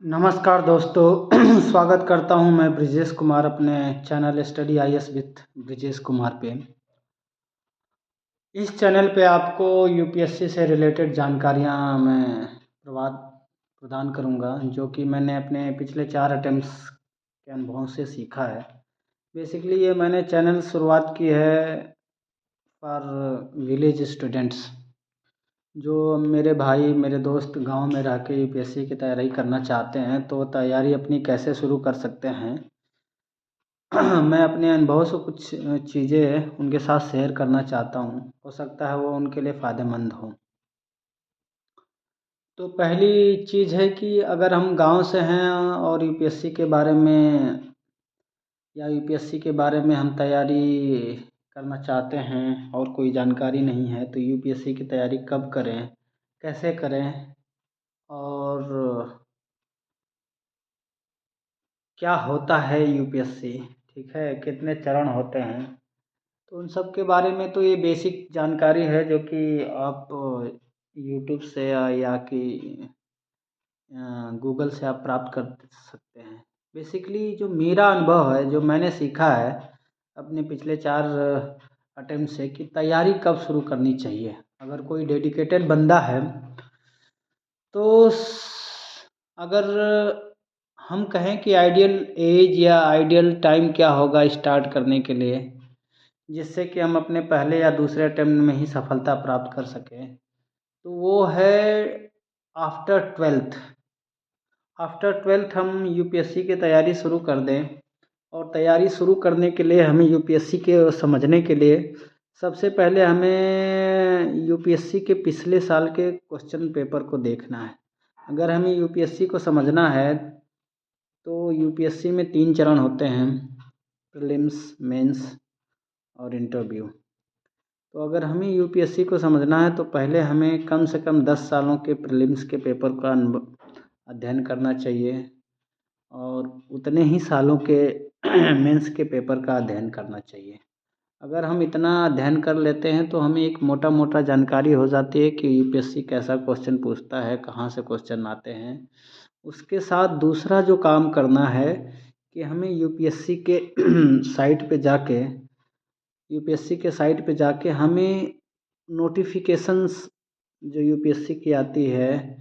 नमस्कार दोस्तों स्वागत करता हूं मैं ब्रिजेश कुमार अपने channel study IAS with Brijesh Kumar पे। इस चैनल पे आपको यूपीएससी से रिलेटेड जानकारियां मैं प्रदान करूंगा जो कि मैंने अपने पिछले 4 अटेम्प्ट्स के अनुभवों से सीखा है। बेसिकली ये मैंने चैनल शुरुआत की है फॉर विलेज स्टूडेंट्स, जो मेरे भाई मेरे दोस्त गांव में रह के यूपीएससी की तैयारी करना चाहते हैं तो तैयारी अपनी कैसे शुरू कर सकते हैं। मैं अपने अनुभव से कुछ चीज़ें उनके साथ शेयर करना चाहता हूँ, हो सकता है वो उनके लिए फ़ायदेमंद हो। तो पहली चीज़ है कि अगर हम गांव से हैं और यूपीएससी के बारे में हम तैयारी करना चाहते हैं और कोई जानकारी नहीं है तो यूपीएससी की तैयारी कब करें, कैसे करें और क्या होता है यूपीएससी, ठीक है, कितने चरण होते हैं। तो उन सब के बारे में तो ये बेसिक जानकारी है जो कि आप यूट्यूब से या कि गूगल से आप प्राप्त कर सकते हैं। बेसिकली जो मेरा अनुभव है, जो मैंने सीखा है अपने पिछले 4 अटेम्प्ट से कि तैयारी कब शुरू करनी चाहिए। अगर कोई डेडिकेटेड बंदा है तो अगर हम कहें कि आइडियल एज या आइडियल टाइम क्या होगा स्टार्ट करने के लिए, जिससे कि हम अपने पहले या दूसरे अटेम्प्ट में ही सफलता प्राप्त कर सकें, तो वो है आफ्टर 12th। आफ्टर 12th हम यूपीएससी की तैयारी शुरू कर दें। और तैयारी शुरू करने के लिए हमें यूपीएससी के समझने के लिए सबसे पहले हमें यूपीएससी के पिछले साल के क्वेश्चन पेपर को देखना है। अगर हमें यूपीएससी को समझना है तो यूपीएससी में 3 चरण होते हैं, प्रीलिम्स, मेंस और इंटरव्यू। तो अगर हमें यूपीएससी को समझना है तो पहले हमें कम से कम 10 सालों के प्रीलिम्स के पेपर का अध्ययन करना चाहिए और उतने ही सालों के मेंस के पेपर का अध्ययन करना चाहिए। अगर हम इतना अध्ययन कर लेते हैं तो हमें एक मोटा मोटा जानकारी हो जाती है कि यूपीएससी कैसा क्वेश्चन पूछता है, कहाँ से क्वेश्चन आते हैं। उसके साथ दूसरा जो काम करना है कि हमें यूपीएससी के साइट पे जाके हमें नोटिफिकेशंस जो यूपीएससी की आती है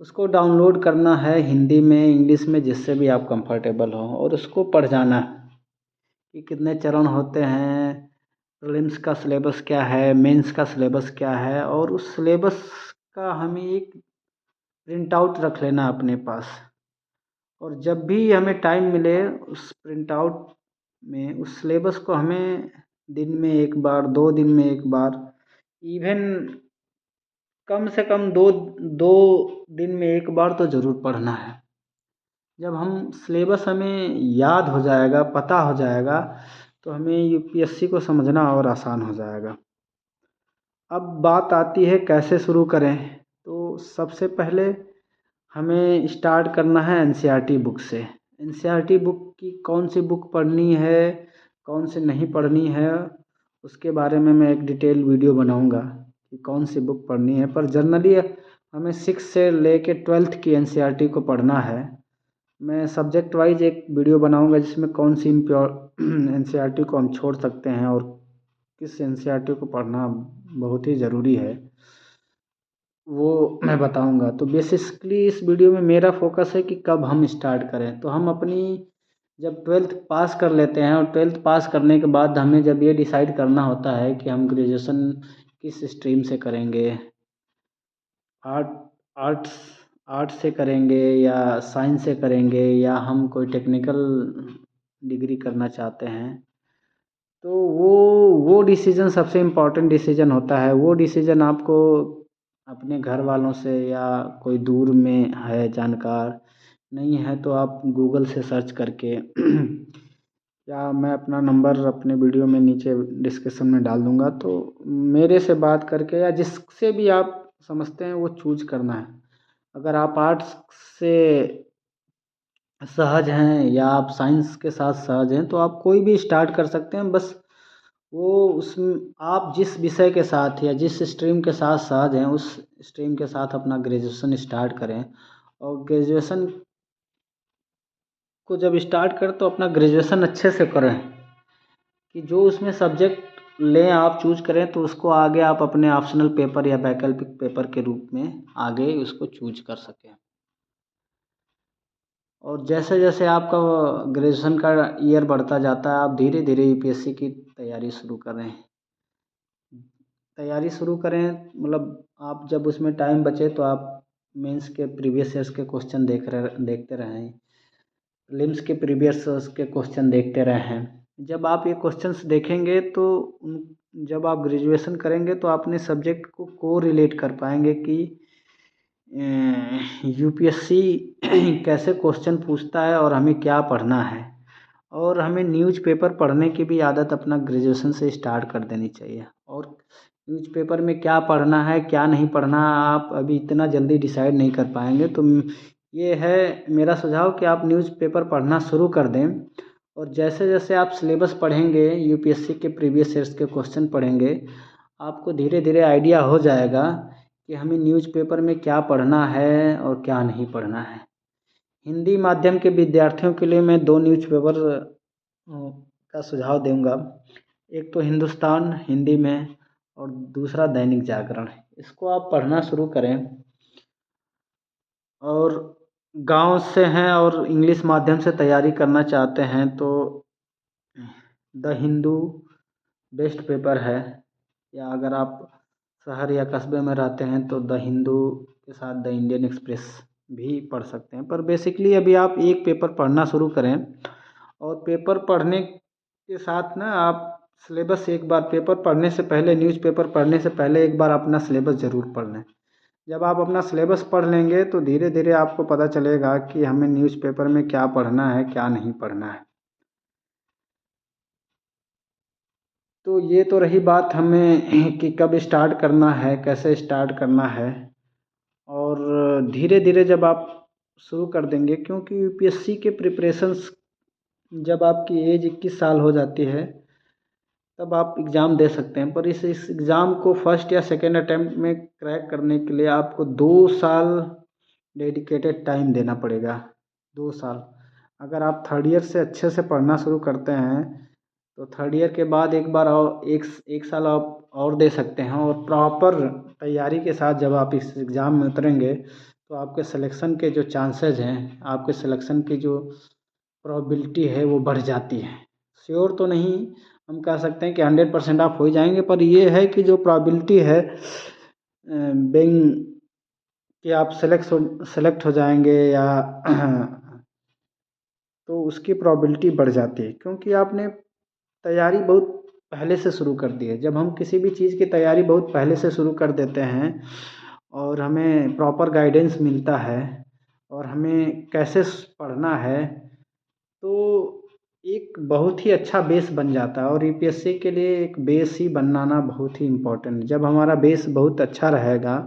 उसको डाउनलोड करना है, हिंदी में, इंग्लिश में, जिससे भी आप कंफर्टेबल हो, और उसको पढ़ जाना कि कितने चरण होते हैं, प्रीलिम्स का सिलेबस क्या है, मेंस का सिलेबस क्या है। और उस सिलेबस का हमें एक प्रिंट आउट रख लेना अपने पास, और जब भी हमें टाइम मिले उस प्रिंट आउट में उस सिलेबस को हमें दिन में एक बार, 2 दिन में एक बार, इवन कम से कम दो दिन में एक बार तो ज़रूर पढ़ना है। जब हम सिलेबस हमें याद हो जाएगा, पता हो जाएगा, तो हमें यूपीएससी को समझना और आसान हो जाएगा। अब बात आती है कैसे शुरू करें। तो सबसे पहले हमें स्टार्ट करना है एनसीईआरटी बुक से। एनसीईआरटी बुक की कौन सी बुक पढ़नी है, कौन सी नहीं पढ़नी है, उसके बारे में मैं एक डिटेल वीडियो बनाऊंगा कि कौन सी बुक पढ़नी है। पर जनरली हमें 6 से लेके 12th की एनसीईआरटी को पढ़ना है। मैं सब्जेक्ट वाइज एक वीडियो बनाऊंगा जिसमें कौन सी एनसीईआरटी को हम छोड़ सकते हैं और किस एनसीईआरटी को पढ़ना बहुत ही ज़रूरी है, वो मैं बताऊंगा। तो बेसिकली इस वीडियो में मेरा फोकस है कि कब हम स्टार्ट करें। तो हम अपनी जब 12th पास कर लेते हैं और 12th पास करने के बाद हमें जब ये डिसाइड करना होता है कि हम ग्रेजुएशन किस स्ट्रीम से करेंगे, आर्ट आर्ट्स आर्ट्स से करेंगे या साइंस से करेंगे, या हम कोई टेक्निकल डिग्री करना चाहते हैं, तो वो डिसीज़न सबसे इम्पोर्टेंट डिसीज़न होता है। वो डिसीज़न आपको अपने घर वालों से, या कोई दूर में है जानकार, नहीं है तो आप गूगल से सर्च करके या मैं अपना नंबर अपने वीडियो में नीचे डिस्क्रिप्शन में डाल दूँगा, तो मेरे से बात करके या जिससे भी आप समझते हैं वो चूज करना है। अगर आप आर्ट्स से सहज हैं या आप साइंस के साथ सहज हैं तो आप कोई भी स्टार्ट कर सकते हैं। बस वो उसमें आप जिस विषय के साथ या जिस स्ट्रीम के साथ सहज हैं उस स्ट्रीम के साथ अपना ग्रेजुएशन स्टार्ट करें। और ग्रेजुएशन को जब स्टार्ट करें तो अपना ग्रेजुएशन अच्छे से करें, कि जो उसमें सब्जेक्ट लें आप चूज करें तो उसको आगे आप अपने ऑप्शनल पेपर या वैकल्पिक पेपर के रूप में आगे उसको चूज कर सकें। और जैसे जैसे आपका ग्रेजुएशन का ईयर बढ़ता जाता है, आप धीरे धीरे यूपीएससी की तैयारी शुरू करें। तैयारी शुरू करें मतलब आप जब उसमें टाइम बचे तो आप मेंस के प्रीवियस ईयर्स के क्वेश्चन देखते रहें, प्रीलिम्स के प्रीवियस ईयर्स के क्वेश्चन देखते रहें। जब आप ये क्वेश्चंस देखेंगे तो जब आप ग्रेजुएशन करेंगे तो अपने सब्जेक्ट को रिलेट कर पाएंगे कि यूपीएससी कैसे क्वेश्चन पूछता है और हमें क्या पढ़ना है। और हमें न्यूज़पेपर पढ़ने की भी आदत अपना ग्रेजुएशन से स्टार्ट कर देनी चाहिए। और न्यूज़पेपर में क्या पढ़ना है क्या नहीं पढ़ना आप अभी इतना जल्दी डिसाइड नहीं कर पाएंगे। तो ये है मेरा सुझाव कि आप न्यूज़पेपर पढ़ना शुरू कर दें, और जैसे जैसे आप सिलेबस पढ़ेंगे, यूपीएससी के प्रीवियस ईयर्स के क्वेश्चन पढ़ेंगे, आपको धीरे धीरे आइडिया हो जाएगा कि हमें न्यूज़पेपर में क्या पढ़ना है और क्या नहीं पढ़ना है। हिंदी माध्यम के विद्यार्थियों के लिए मैं 2 न्यूज़पेपर का सुझाव दूंगा। एक तो हिंदुस्तान हिंदी में और दूसरा दैनिक जागरण। इसको आप पढ़ना शुरू करें। और गांव से हैं और इंग्लिश माध्यम से तैयारी करना चाहते हैं तो द हिंदू बेस्ट पेपर है, या अगर आप शहर या कस्बे में रहते हैं तो द हिंदू के साथ द इंडियन एक्सप्रेस भी पढ़ सकते हैं। पर बेसिकली अभी आप एक पेपर पढ़ना शुरू करें, और पेपर पढ़ने के साथ ना आप सिलेबस एक बार पेपर पढ़ने से पहले, न्यूज़पेपर पढ़ने से पहले एक बार अपना सिलेबस ज़रूर पढ़ लें। जब आप अपना सिलेबस पढ़ लेंगे तो धीरे धीरे आपको पता चलेगा कि हमें न्यूज़पेपर में क्या पढ़ना है क्या नहीं पढ़ना है। तो ये तो रही बात हमें कि कब स्टार्ट करना है, कैसे स्टार्ट करना है। और धीरे धीरे जब आप शुरू कर देंगे, क्योंकि यूपीएससी के प्रिपरेशंस जब आपकी एज 21 साल हो जाती है तब आप एग्ज़ाम दे सकते हैं। पर इस एग्ज़ाम को फर्स्ट या सेकेंड अटैम्प्ट में क्रैक करने के लिए आपको 2 साल डेडिकेटेड टाइम देना पड़ेगा। 2 साल। अगर आप थर्ड ईयर से अच्छे से पढ़ना शुरू करते हैं तो थर्ड ईयर के बाद एक बार और एक साल आप और दे सकते हैं। और प्रॉपर तैयारी के साथ जब आप इस एग्ज़ाम में उतरेंगे तो आपके सिलेक्शन के जो चांसेस हैं, आपके सिलेक्शन की जो प्रोबेबिलिटी है वो बढ़ जाती है। श्योर तो नहीं हम कह सकते हैं कि 100% आप हो जाएंगे, पर ये है कि जो प्रोबेबिलिटी है बेइंग कि आप सेलेक्ट हो जाएंगे या तो उसकी प्रोबेबिलिटी बढ़ जाती है, क्योंकि आपने तैयारी बहुत पहले से शुरू कर दी है। जब हम किसी भी चीज़ की तैयारी बहुत पहले से शुरू कर देते हैं और हमें प्रॉपर गाइडेंस मिलता है और हमें कैसे पढ़ना है, तो एक बहुत ही अच्छा बेस बन जाता है। और यूपीएससी के लिए एक बेस ही बनाना बहुत ही इम्पोर्टेंट है। जब हमारा बेस बहुत अच्छा रहेगा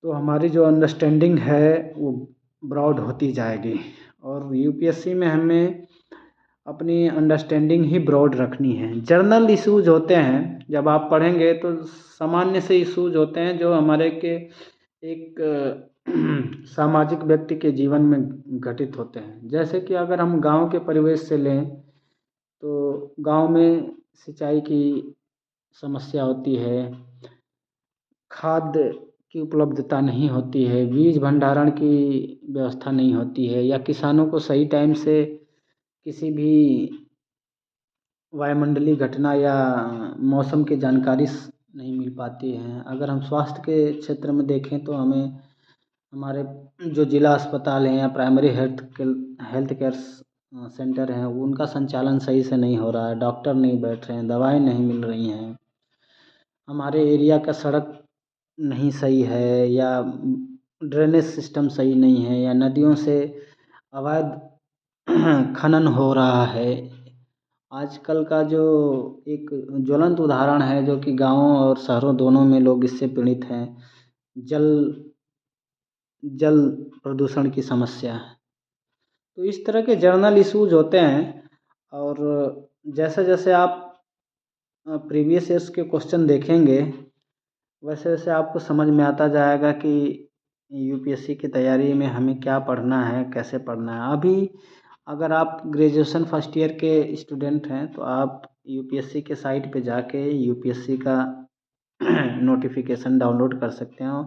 तो हमारी जो अंडरस्टैंडिंग है वो ब्रॉड होती जाएगी। और यूपीएससी में हमें अपनी अंडरस्टैंडिंग ही ब्रॉड रखनी है। जर्नल इश्यूज होते हैं जब आप पढ़ेंगे तो सामान्य से इश्यूज होते हैं जो हमारे के एक सामाजिक व्यक्ति के जीवन में घटित होते हैं। जैसे कि अगर हम गांव के परिवेश से लें तो गांव में सिंचाई की समस्या होती है, खाद की उपलब्धता नहीं होती है, बीज भंडारण की व्यवस्था नहीं होती है, या किसानों को सही टाइम से किसी भी वायुमंडलीय घटना या मौसम की जानकारी नहीं मिल पाती है। अगर हम स्वास्थ्य के क्षेत्र में देखें तो हमें हमारे जो ज़िला अस्पताल हैं या प्राइमरी हेल्थ केयर सेंटर हैं उनका संचालन सही से नहीं हो रहा है, डॉक्टर नहीं बैठ रहे हैं, दवाएं नहीं मिल रही हैं, हमारे एरिया का सड़क नहीं सही है, या ड्रेनेज सिस्टम सही नहीं है, या नदियों से अवैध खनन हो रहा है। आजकल का जो एक ज्वलंत उदाहरण है जो कि गांवों और शहरों दोनों में लोग इससे पीड़ित हैं, जल जल प्रदूषण की समस्या है। तो इस तरह के जर्नल इश्यूज होते हैं। और जैसे जैसे आप प्रीवियस ईयर्स के क्वेश्चन देखेंगे वैसे वैसे आपको समझ में आता जाएगा कि यूपीएससी की तैयारी में हमें क्या पढ़ना है कैसे पढ़ना है। अभी अगर आप ग्रेजुएशन फर्स्ट ईयर के स्टूडेंट हैं तो आप यूपीएससी के साइट पे जाके यूपीएससी का नोटिफिकेशन डाउनलोड कर सकते हैं।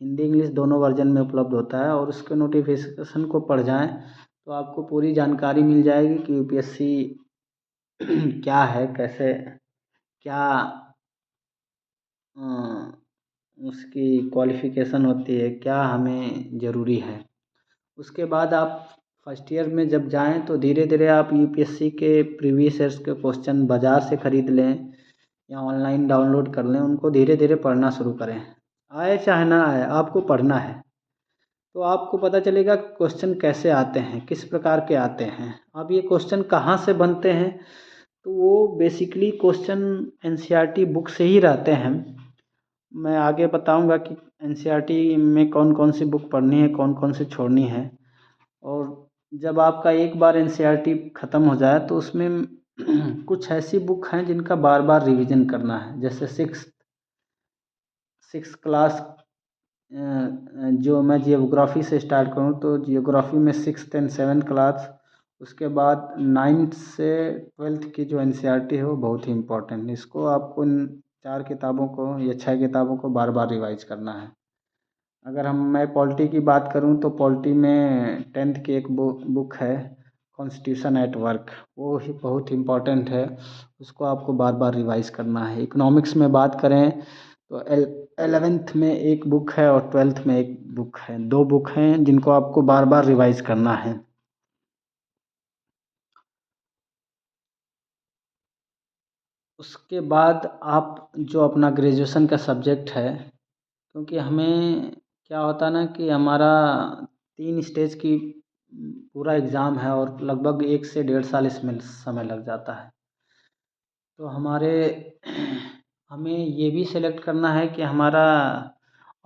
हिंदी इंग्लिश दोनों वर्जन में उपलब्ध होता है और उसके नोटिफिकेशन को पढ़ जाएं तो आपको पूरी जानकारी मिल जाएगी कि यूपीएससी क्या है, कैसे, क्या उसकी क्वालिफ़िकेशन होती है, क्या हमें ज़रूरी है। उसके बाद आप फर्स्ट ईयर में जब जाएं तो धीरे धीरे आप यूपीएससी के प्रीवियस ईयर्स के क्वेश्चन बाज़ार से ख़रीद लें या ऑनलाइन डाउनलोड कर लें, उनको धीरे धीरे पढ़ना शुरू करें। आए चाहे ना आए, आपको पढ़ना है तो आपको पता चलेगा कि क्वेश्चन कैसे आते हैं, किस प्रकार के आते हैं। अब ये क्वेश्चन कहाँ से बनते हैं, तो वो बेसिकली क्वेश्चन एनसीईआरटी बुक से ही रहते हैं। मैं आगे बताऊंगा कि एनसीईआरटी में कौन कौन सी बुक पढ़नी है, कौन कौन सी छोड़नी है। और जब आपका एक बार एनसीईआरटी ख़त्म हो जाए तो उसमें कुछ ऐसी बुक हैं जिनका बार बार रिवीजन करना है। जैसे सिक्स क्लास, जो मैं जियोग्राफी से स्टार्ट करूँ तो जियोग्राफी में 6th एंड 7th क्लास, उसके बाद 9th से 12th की जो एनसीईआरटी है वो बहुत ही इम्पोर्टेंट है। इसको आपको इन 4 किताबों को या 6 किताबों को बार बार रिवाइज करना है। अगर मैं पॉलिटी की बात करूं तो पॉलिटी में 10th की एक बुक है कॉन्स्टिट्यूशन एट वर्क, वो ही बहुत इम्पोर्टेंट है, उसको आपको बार बार रिवाइज करना है। इकोनॉमिक्स में बात करें तो 11th में एक बुक है और 12th में एक बुक है, 2 बुक हैं जिनको आपको बार बार रिवाइज करना है। उसके बाद आप जो अपना ग्रेजुएशन का सब्जेक्ट है, क्योंकि हमें क्या होता है ना कि हमारा 3 स्टेज की पूरा एग्ज़ाम है और लगभग 1 से 1.5 साल इसमें समय लग जाता है। तो हमें ये भी सेलेक्ट करना है कि हमारा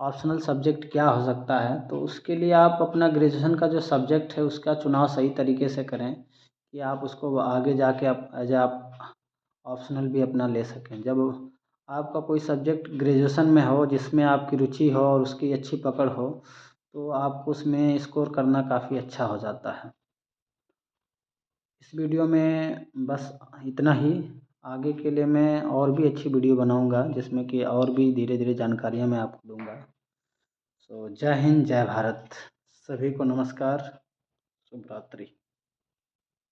ऑप्शनल सब्जेक्ट क्या हो सकता है। तो उसके लिए आप अपना ग्रेजुएशन का जो सब्जेक्ट है उसका चुनाव सही तरीके से करें कि आप उसको आगे जाके आप एज आप ऑप्शनल भी अपना ले सकें। जब आपका कोई सब्जेक्ट ग्रेजुएशन में हो जिसमें आपकी रुचि हो और उसकी अच्छी पकड़ हो तो आपको उसमें स्कोर करना काफ़ी अच्छा हो जाता है। इस वीडियो में बस इतना ही। आगे के लिए मैं और भी अच्छी वीडियो बनाऊंगा जिसमें कि और भी धीरे धीरे जानकारियाँ मैं आपको दूंगा। जय हिंद, जय भारत, सभी को नमस्कार, शुभ रात्रि।